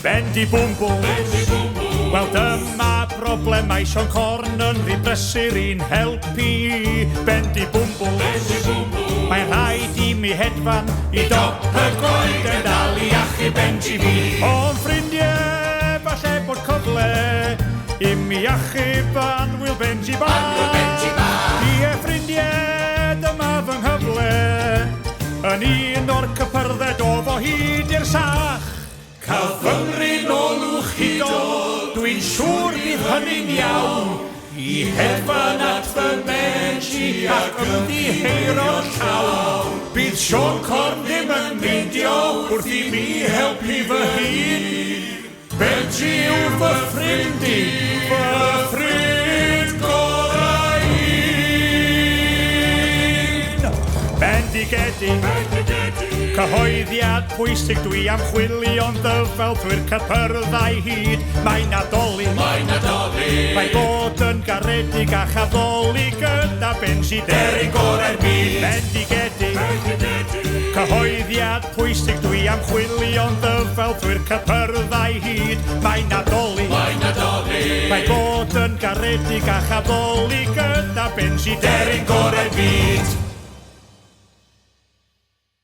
Bendibwmbl. Wel dyma broblemau Sion Corn yn rhy brysur i'n helpu. Bendibwmbl. Mae'n rhaid i mi hedfan i dop y goed yn dal i achub Benji fi. O'n ffrindiau, falle bod cyfle i mi achub Anwyl Benji Bach. Ie ffrindiau, dyma fy nghyfle yn un o'r cypyrdded o fo hyd i'r sach. Cyfymryn o lwch hido, dwi'n siŵr bydd hynny'n iawn i hedfan at fy Benji ac ymddiheuro'r llawn. Bydd Sion Corn ddim yn meindio wrth i mi helpu fy hun. Benji yw'r fy ffrindi, fy ffrind gorau un. Bendigedig, cyhoeddiad pwysig dwi am chwilio'n ddyfeltwyr cypyrddau hyd. Mae'n Nadolig, mae'n bod yn garedig a chaddoli gyda Benji deryn gorau'r byd. Bendigedig, cyhoeddiad pwysig dwi am chwilio'n ddyfeltwyr cypyrddau hyd. Mae'n Nadolig, mae'n bod yn garedig a chaddoli gyda Benji deryn gorau'r byd.